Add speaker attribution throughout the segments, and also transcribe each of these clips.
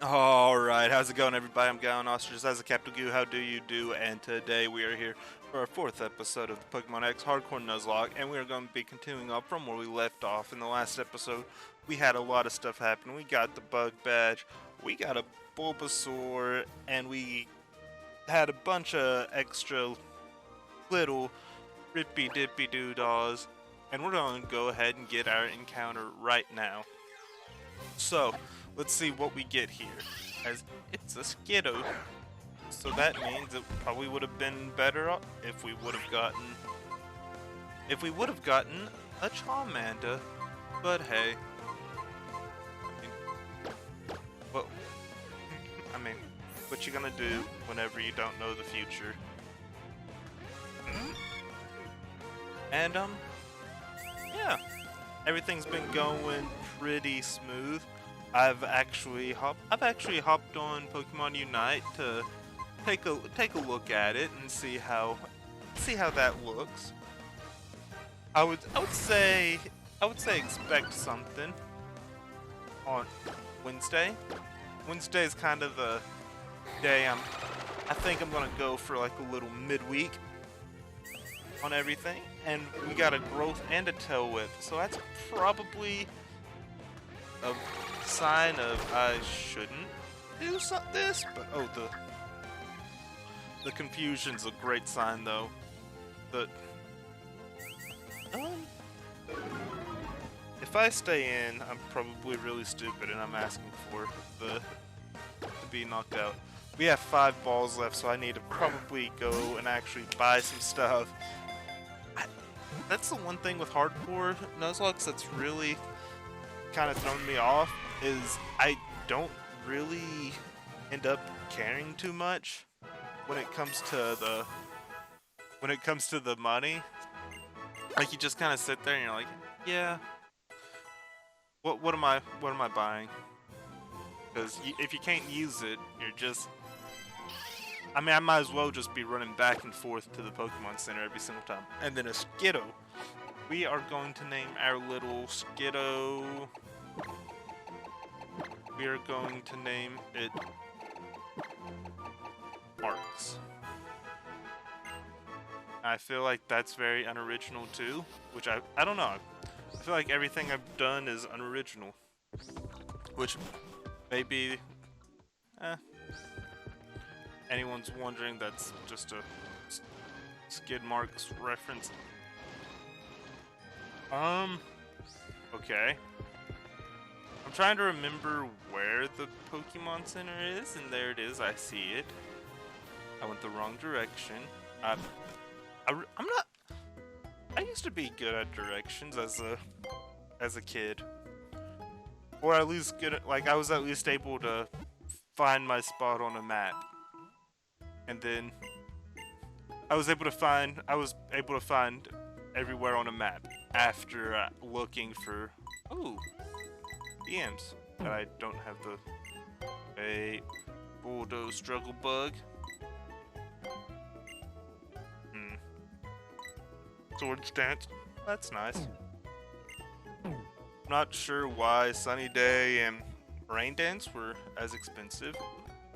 Speaker 1: Alright, how's it going everybody? I'm Gohan Ostriches as a Capital Goo, how do you do? And today we are here for our fourth episode of the Pokemon X Hardcore Nuzlocke, and we are going to be continuing up from where we left off. In the last episode, we had a lot of stuff happen. We got the Bug Badge, we got a Bulbasaur, and we had a bunch of extra little rippy-dippy doodahs, and we're going to go ahead and get our encounter right now. So, let's see what we get here, as it's a Skiddo, so that means it probably would have been better if we would have gotten a Charmander, but hey, what, what you gonna do whenever you don't know the future? And yeah, everything's been going pretty smooth. I've actually hopped on Pokemon Unite to take a look at it and see how that looks. I would say expect something on Wednesday. Wednesday is kind of the day I think I'm gonna go for like a little midweek on everything, and we got a growth and a tail whip, so that's probably a sign of I shouldn't do this, but oh, the confusion's a great sign though. If I stay in, I'm probably really stupid and I'm asking for to be knocked out. We have 5 balls left, so I need to probably go and actually buy some stuff. That's the one thing with hardcore Nuzlocke that's really kind of thrown me off, is I don't really end up caring too much when it comes to the money. Like, you just kind of sit there and you're like, yeah, what am I buying? Because if you can't use it, you're just, I might as well just be running back and forth to the Pokemon Center every single time. And then a Skiddo. We are going to name our little Skiddo. We are going to name it Marks. I feel like that's very unoriginal too, which I don't know. I feel like everything I've done is unoriginal, which maybe, anyone's wondering, that's just a Skid Marks reference. Okay. I'm trying to remember where the Pokemon Center is, and there it is, I see it. I went the wrong direction. I'm not, I used to be good at directions as a kid. Or at least good at, like, I was at least able to find my spot on a map. And then I was able to find everywhere on a map after looking for DMs. But I don't have a Bulldoze Struggle Bug. Sword Stance. That's nice. I'm not sure why Sunny Day and Rain Dance were as expensive.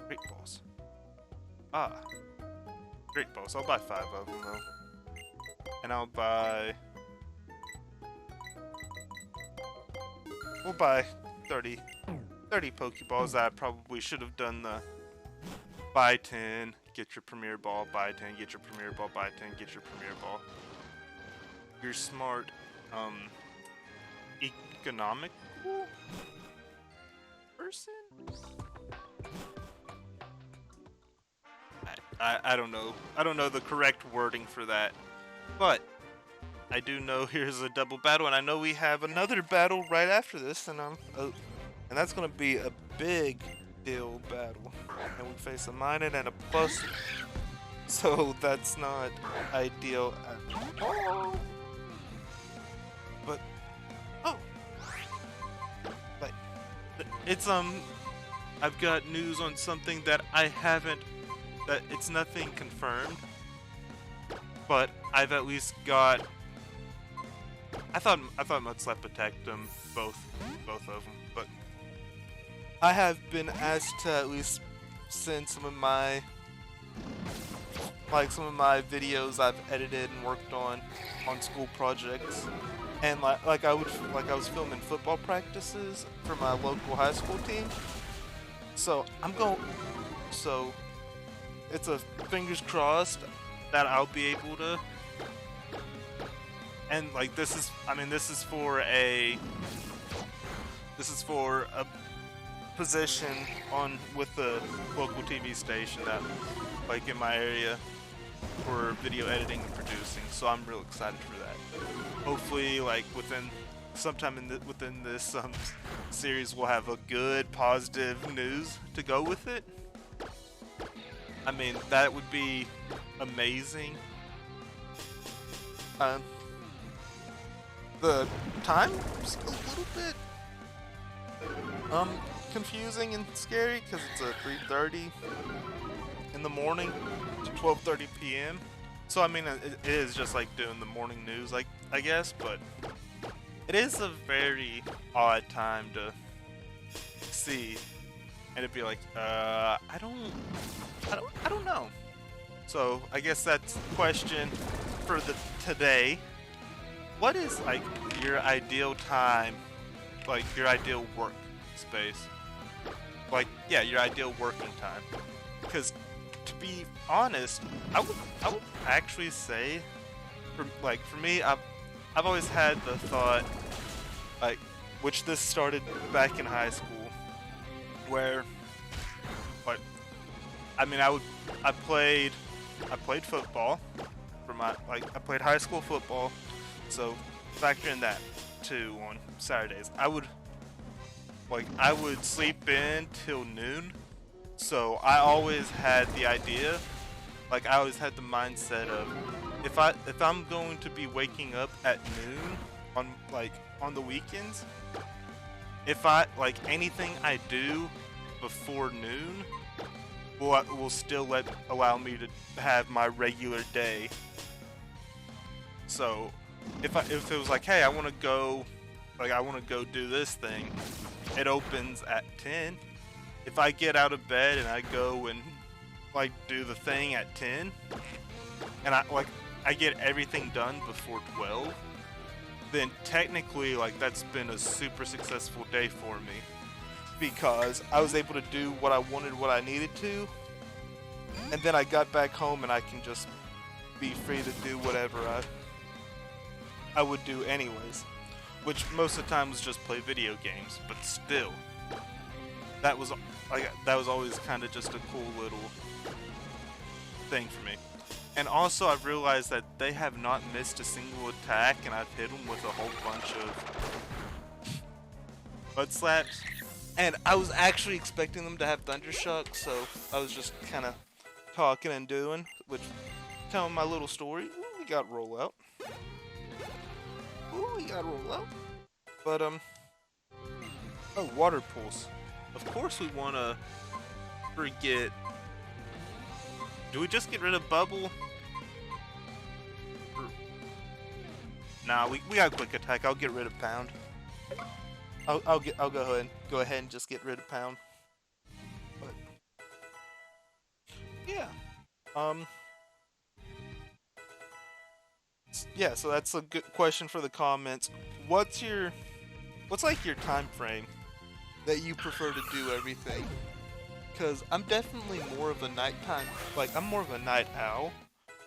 Speaker 1: Great Balls. Great Balls. I'll buy 5 of them though. And we'll buy 30 Pokeballs. I probably should have done the buy 10, get your Premier Ball, buy 10, get your Premier Ball, buy 10, get your Premier Ball. You're smart, economical person? I don't know. I don't know the correct wording for that. But I do know here's a double battle, and I know we have another battle right after this, and that's gonna be a big deal battle. And we face a minus and a plus, so that's not ideal at all. But it's I've got news on something that it's nothing confirmed, but I've at least got, I thought Mudslap attacked them both of them, but I have been asked to at least send some of my videos I've edited and worked on school projects, and like I was filming football practices for my local high school team. So so it's a fingers crossed that I'll be able to. And like this is for a position on with the local TV station that like in my area for video editing and producing. So I'm real excited for that. Hopefully, like within this series, we'll have a good positive news to go with it. I mean, that would be amazing. The time's a little bit confusing and scary because it's a 3:30 in the morning to 12:30 p.m. So I mean, it is just like doing the morning news, like I guess, but it is a very odd time to see, and it'd be like, I don't know. So I guess that's the question for today. What is like your ideal time, like your ideal work space? Like, yeah, your ideal working time. Because to be honest, I would actually say, for me, I've always had the thought, like, which this started back in high school, where, like, I mean, I played football for my, like, I played high school football, so factor in that too on Saturdays. I would sleep in till noon, so I always had the idea, like I always had the mindset of, if I'm going to be waking up at noon on the weekends, if I like anything I do before noon will still allow me to have my regular day. So if it was like, hey, I want to go do this thing, it opens at 10. If I get out of bed and I go and like do the thing at 10, and I get everything done before 12, then technically like that's been a super successful day for me, because I was able to do what I wanted, what I needed to, and then I got back home and I can just be free to do whatever I would do anyways, which most of the time was just play video games, but still, that was always kind of just a cool little thing for me. And also I've realized that they have not missed a single attack, and I've hit them with a whole bunch of butt slaps, and I was actually expecting them to have Thundershock, so I was just kind of talking and doing, which telling my little story. Ooh, we got rollout. But oh, water pools. Of course we want to forget. Do we just get rid of Bubble? Nah, we got quick attack. I'll get rid of Pound. I'll go ahead and just get rid of Pound. But yeah. Yeah, so that's a good question for the comments. What's like your time frame that you prefer to do everything? Because I'm definitely more of a nighttime, like I'm more of a night owl,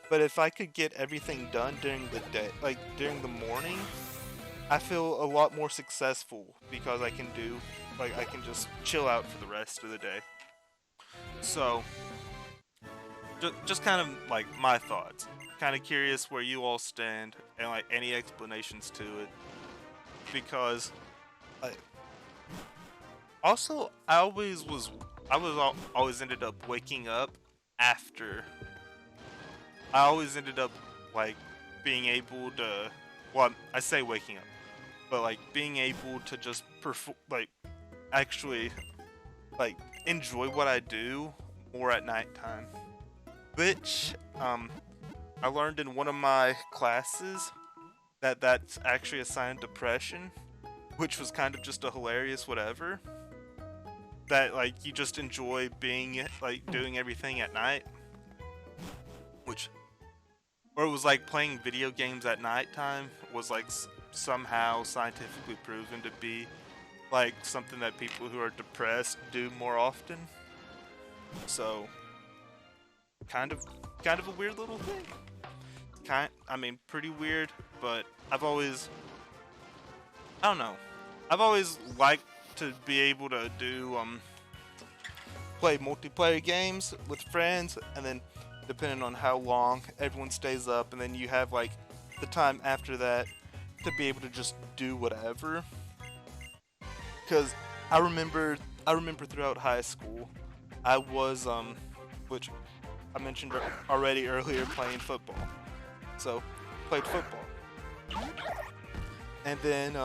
Speaker 1: but if I could get everything done during the day, like during the morning, I feel a lot more successful, because I can just chill out for the rest of the day. So just kind of like my thoughts. Kind of curious where you all stand, and like any explanations to it, because also I always ended up waking up after. I always ended up like being able to, well, I say waking up, but like being able to just actually enjoy what I do more at nighttime, which I learned in one of my classes that's actually assigned depression, which was kind of just a hilarious whatever. that like you just enjoy being like doing everything at night, which or it was like playing video games at nighttime was like somehow scientifically proven to be like something that people who are depressed do more often. So kind of a weird little thing. I mean, pretty weird, but I don't know. I've always liked to be able to do play multiplayer games with friends, and then depending on how long everyone stays up, and then you have like the time after that to be able to just do whatever. Because I remember throughout high school, I was which I mentioned already earlier, playing football. So played football, and then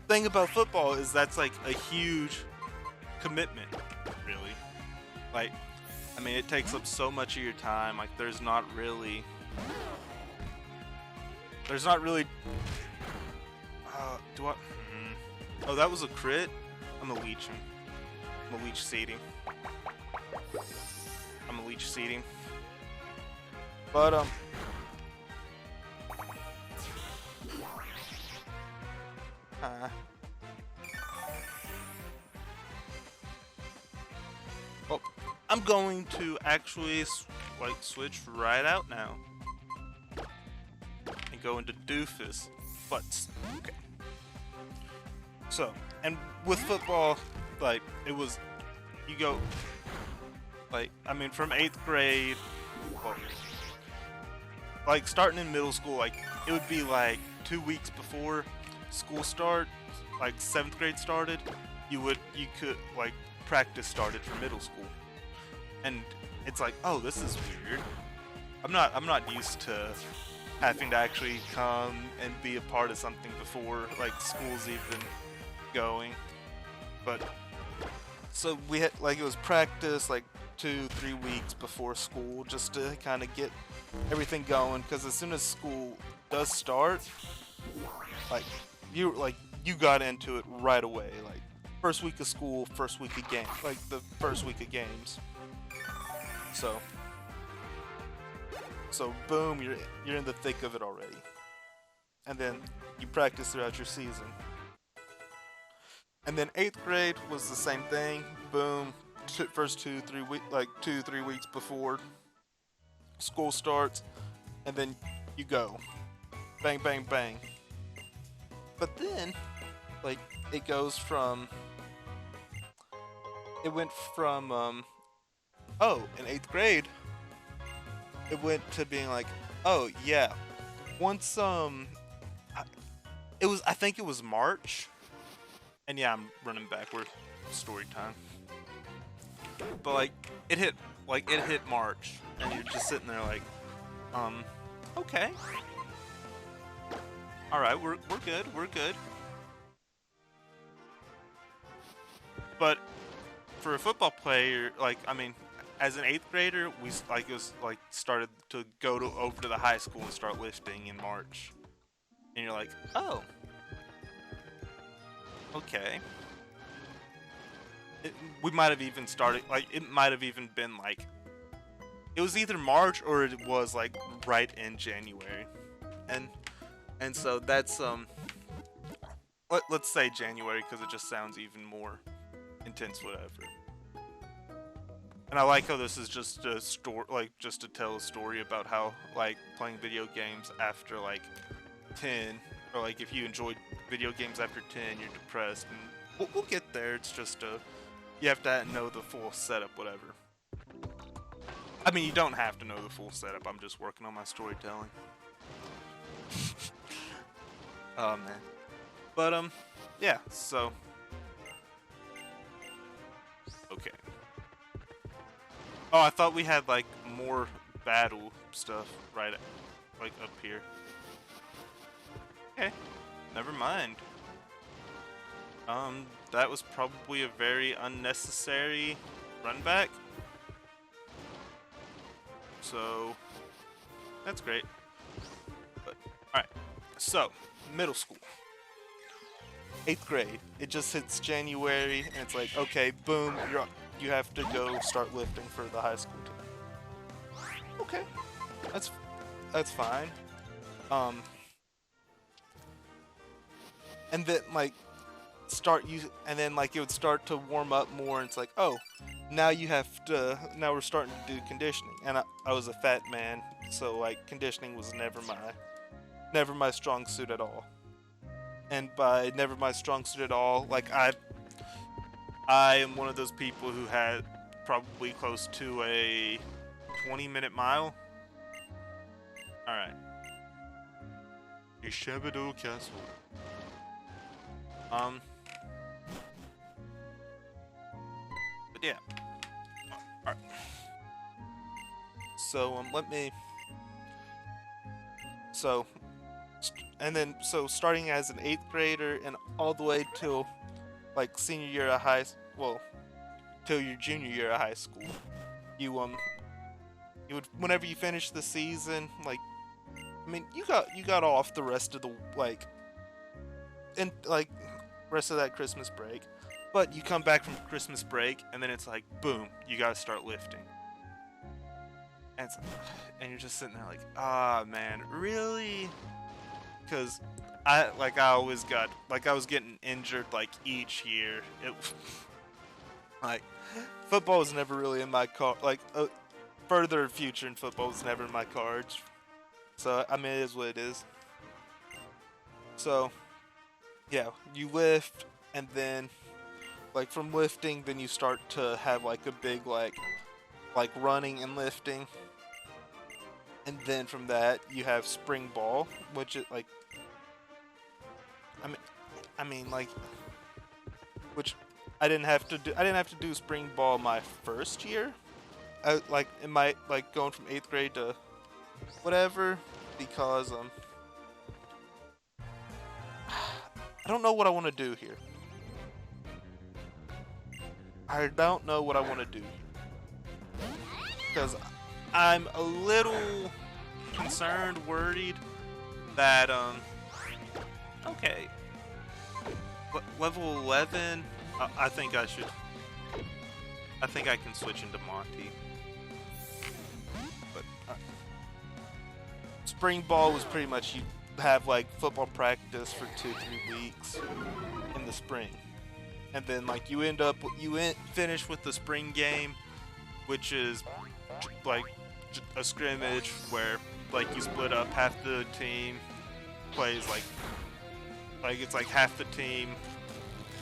Speaker 1: thing about football is that's like a huge commitment, really. Like, I mean, it takes up so much of your time. Like, there's not really. Do I? Oh, that was a crit. I'm a leech him. I'm a leech seeding. But well, I'm going to actually switch right out now and go into Dupes. Okay. So, and with football, like it was, you go, like I mean, from 8th grade, well, like starting in middle school, like it would be like 2 weeks before school start, like 7th grade started, you could like practice started for middle school, and it's like, oh, this is weird. I'm not used to having to actually come and be a part of something before like school's even going. But so we had like it was practice like 2-3 weeks before school just to kind of get everything going, because as soon as school does start, like you got into it right away. Like first week of school, first week of game, like the first week of games. So boom, you're in the thick of it already, and then you practice throughout your season. And then 8th grade was the same thing. Boom, first 2-3 weeks, like 2-3 weeks before school starts, and then you go, bang, bang, bang. But then, like it went from in 8th grade, it went to being like, oh yeah, once I think it was March, and yeah, I'm running backward, story time. But like it hit March, and you're just sitting there like, okay, all right, we're good. But for a football player, like I mean, as an 8th grader, we started to go over to the high school and start lifting in March, and you're like, oh, okay. We might have even started, like it might have even been like, it was either March or it was like right in January, and so that's let's say January, because it just sounds even more intense, whatever. And I like how this is just a story, like just to tell a story about how like playing video games after like 10, or like if you enjoyed video games after 10, you're depressed, and we'll get there. It's just you have to know the full setup, whatever. I mean, you don't have to know the full setup. I'm just working on my storytelling. Oh man. But yeah. So okay. Oh, I thought we had like more battle stuff right, like up here. Okay, never mind. That was probably a very unnecessary run back. So that's great. But alright, so middle school. 8th grade. It just hits January, and it's like, okay, boom, you have to go start lifting for the high school team. Okay, that's fine. Um, and then like and then like it would start to warm up more, and it's like, oh, now we're starting to do conditioning, and I was a fat man, so like conditioning was never my strong suit at all. And by never my strong suit at all, like I am one of those people who had probably close to a 20-minute mile. All right. A Shabado Castle. But yeah. All right. So let me. So starting as an 8th grader and all the way till like senior year of till your junior year of high school, you would, whenever you finish the season, like, I mean, you got off the rest of the rest of that Christmas break, but you come back from Christmas break and then it's like, boom, you gotta start lifting. And you're just sitting there like, ah, man, really? Because I was getting injured like each year. It like football was never really in my further future in football was never in my cards. So I mean, it is what it is. So yeah, you lift, and then like from lifting, then you start to have like a big like running and lifting. And then from that, you have spring ball, which is like, which I didn't have to do. I didn't have to do spring ball my first year. In my going from 8th grade to whatever, because I don't know what I want to do here. I don't know what I want to do here. Because I'm a little concerned, worried that, okay, level 11, I think I can switch into Monty. But, spring ball was pretty much, you have, like, football practice for 2-3 weeks in the spring. And then, like, you finish with the spring game, which is, like, a scrimmage where like you split up, half the team plays like it's like half the team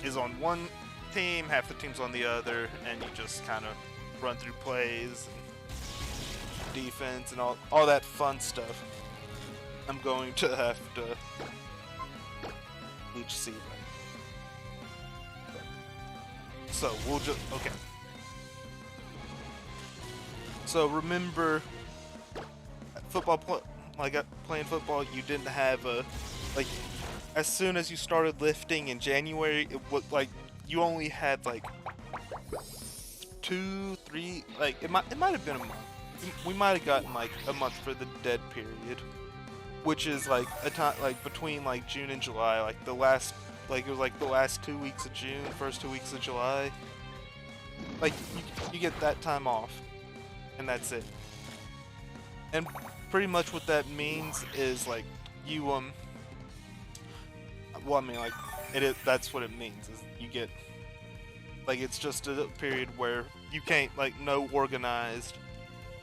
Speaker 1: is on one team, half the team's on the other, and you just kind of run through plays and defense and all that fun stuff. I'm going to have to each season. So we'll just okay. So remember, playing football, you didn't have as soon as you started lifting in January, it was like you only had like 2, 3, like it might have been a month. We might have gotten like a month for the dead period, which is like a time like between like June and July, like it was like the last 2 weeks of June, first 2 weeks of July. Like you get that time off. And that's it. And pretty much what that means is like that's what it means, is you get like, it's just a period where you can't no organized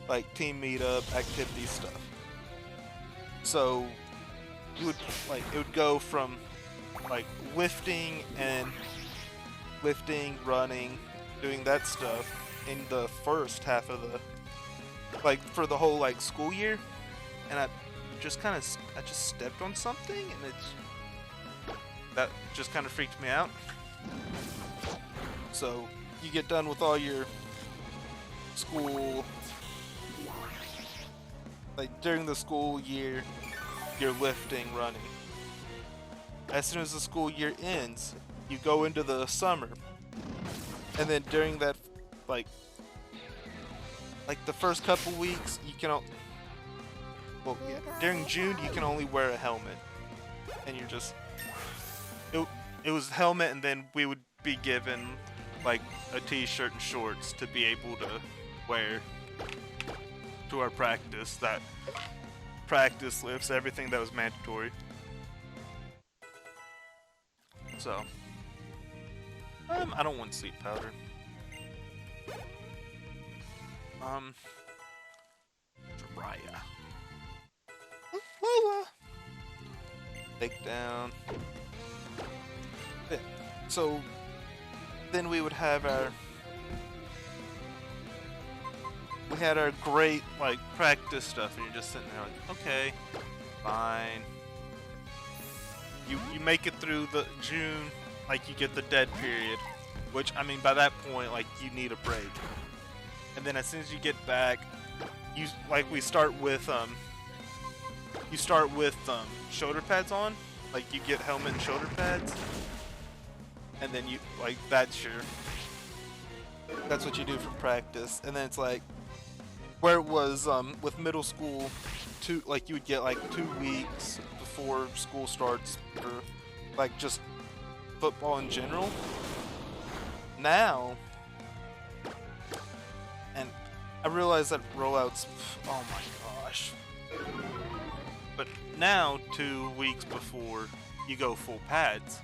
Speaker 1: like team meetup activity stuff. So you would it would go from like lifting, running, doing that stuff in the first half of the for the whole school year, and I just stepped on something, and that just kind of freaked me out. So you get done with all your school, during the school year, you're lifting, running. As soon as the school year ends, you go into the summer, and then during that the first couple weeks, you can during June you can only wear a helmet, and you're just it it was helmet, and then we would be given like a t-shirt and shorts to be able to wear to our practice. That practice lifts, everything that was mandatory. So, I don't want sleep powder. Jiraiya. Take down. Yeah. So, then we would have our... We had our great, like, practice stuff, and you're just sitting there like, okay, fine. You make it through the June, like, you get the dead period, which, I mean, by that point, like, you need a break. And then as soon as you get back, we start with, shoulder pads on, like, you get helmet and shoulder pads, and then you, like, that's what you do for practice. And then it's like, where it was with middle school, you would get like 2 weeks before school starts for like just football in general. Now, and I realize that rollouts, oh my gosh. But now 2 weeks before you go full pads.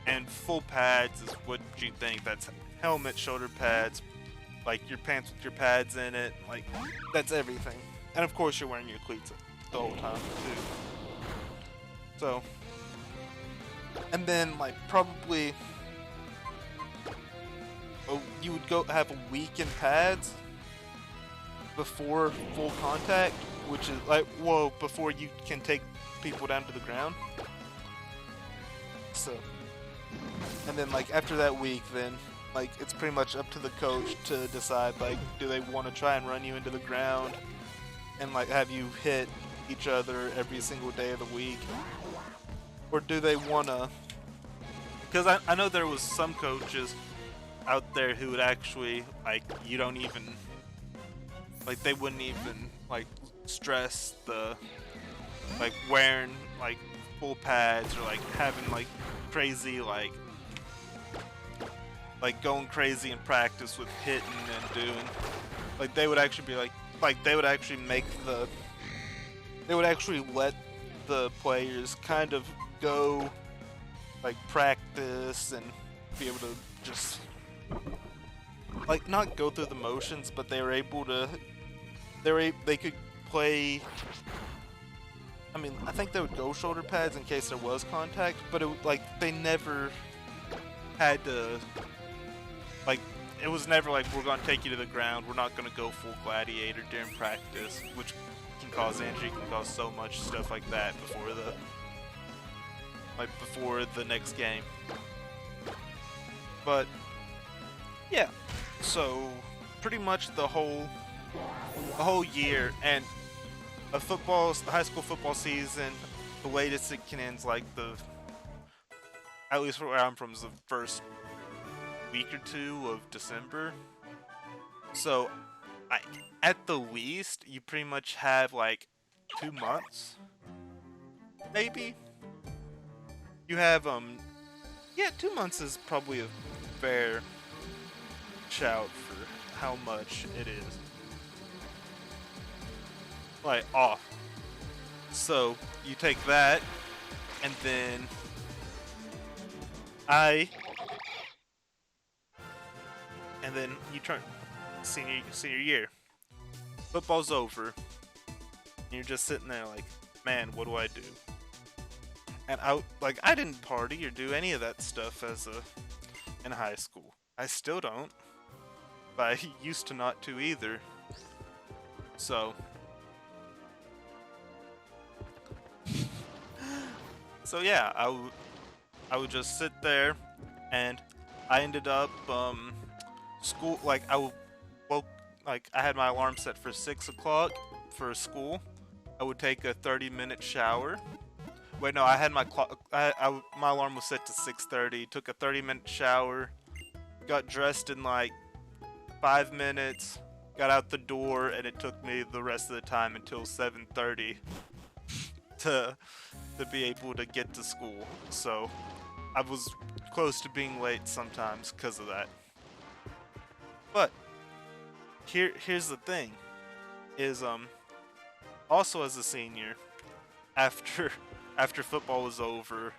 Speaker 1: And full pads is what you think. That's helmet, shoulder pads, like your pants with your pads in it, like that's everything. And of course you're wearing your cleats the whole time too. So, and then like probably you would go have a week in pads before full contact, which is like, whoa, before you can take people down to the ground. So, and then like after that week, then like it's pretty much up to the coach to decide, like, do they want to try and run you into the ground and like have you hit each other every single day of the week, or do they want to, because I know there was some coaches out there who would actually, like, you don't even, like, they wouldn't even like stress the like wearing like full pads or like having like crazy like going crazy in practice with hitting and doing, like they would actually be like they would actually let the players kind of go like practice and be able to just like not go through the motions, but they were able to, they could play. I mean, I think they would go shoulder pads in case there was contact, but it like they never had to, like, it was never like, we're going to take you to the ground, we're not going to go full gladiator during practice, which can cause injury, can cause so much stuff like that before the next game. But yeah, so pretty much the whole year, and the high school football season, the latest it can end, like at least where I'm from, is the first week or two of December. So at the least, you pretty much have like 2 months, maybe. You have 2 months is probably a fair shout for how much it is, like, off. So you take that, and then you turn senior year. Football's over, and you're just sitting there like, man, what do I do? And I didn't party or do any of that stuff in high school. I still don't, but I used to not to either. So yeah, I would just sit there, and I ended up school, like I had my alarm set for 6 o'clock for school. I would take a 30-minute shower. Wait, no, I had my clock. My alarm was set to 6:30. Took a 30-minute shower. Got dressed in like 5 minutes. Got out the door, and it took me the rest of the time until 7:30 to to be able to get to school. So I was close to being late sometimes because of that. But here's the thing is also as a senior, after after football was over,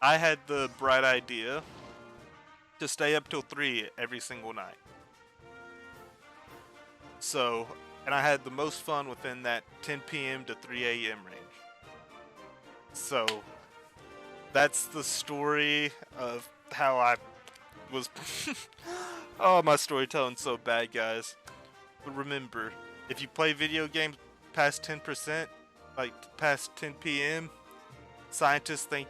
Speaker 1: I had the bright idea to stay up till 3 every single night. So, and I had the most fun within that 10 p.m. to 3 a.m. range. So, that's the story of how I was. Oh, my storytelling's so bad, guys. But remember, if you play video games past 10%, like past 10 p.m., scientists think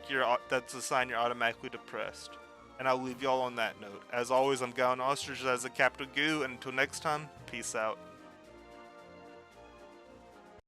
Speaker 1: that's a sign you're automatically depressed. And I'll leave y'all on that note. As always, I'm Gohan Ostrich as a capital Goo, and until next time, peace out.